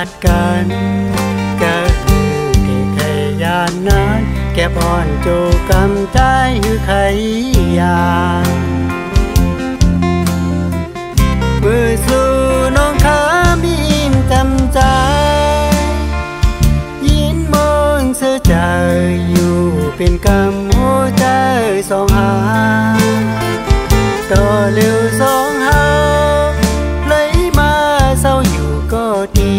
ดกันก็คือเกใครยานนั้นแกบอนโจกำใจคือใครยานมือสู่น้องขามีอินจำใจยินมองเสื้อใจอยู่เป็นกำหัวใจสองหาต่อเร็วสองหาเลยมาเศร้าอยู่ก็ดี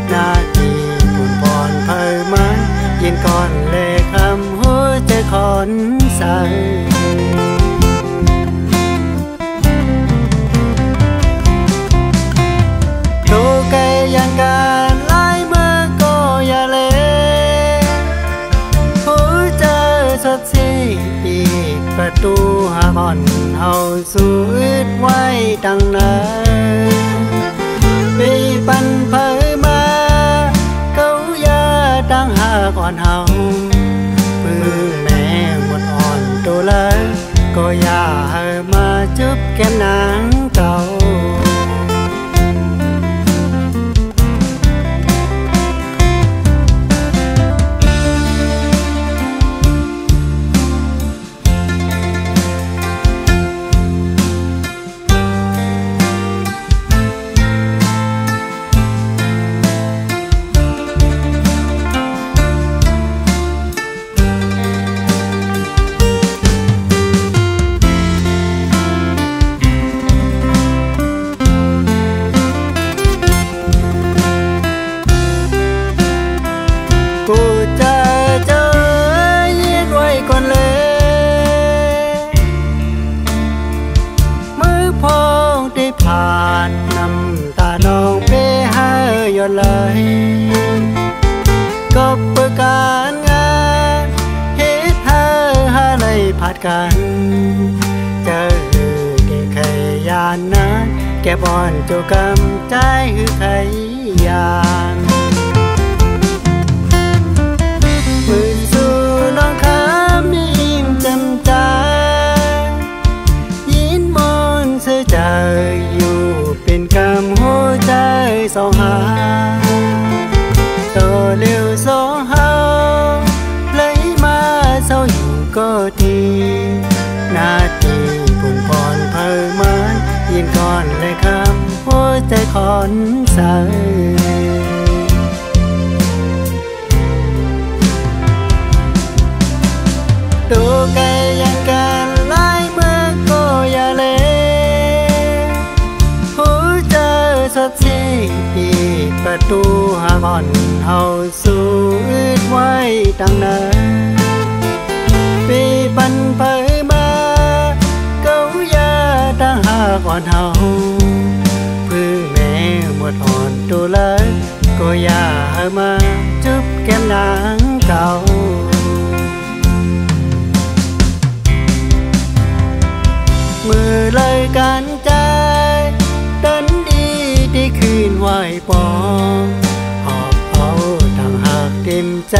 หน้าที่ปุ่นปอนเพิ่มมันยินก่อนเลยคำหัวใจคอนใสโตไกลยังการไล่เมื่อก็อย่าเลหัวใจสดสีปีกประตูหาก่อนเฮาสู้อึดไว้ดังนั้นปีปันเผยมาเขาอย่าดังหาก่อนเฮาปื้อแม่หมดอ่อนตัวเลยก็อย่าให้มาจุบแก้มนางเก่ากูจะเจอยืดไว้ก่อนเลยมือพองได้ผ่านน้ำตาน้องไปหายอดเลยก็เปิดการงานเฮ็ดหาอะไรผัดกันเจอแก่ใครยานนั้นแกบอนโจกำใจคือใครยานมือสู่น้องขามีอิ่มจำใจยินมอนเสื้อใจอยู่เป็นกำหัวใจสองหาต่อเร็วสองหาเลยมาเศร้าอยู่ก็ดีหน้าที่ปุ่นปอนเพิ่มมันยินก่อนเลยคำหัวใจคอนใสตัวไกลยังการไล่เมื่อก็อย่าเลหัวใจสดสีปีกประตูหาก่อนเฮาสู้อึดไว้ดังนั้นปีปันเผยมาเขาอย่าดังหาก่อนเฮาพื้นแม่หมดอ่อนตัวเลยก็อย่าให้มาจุบแก้มนางเก่ามือเลยกันใจดันดีที่คืนไหวปองหอบเอาต่างหากเต็มใจ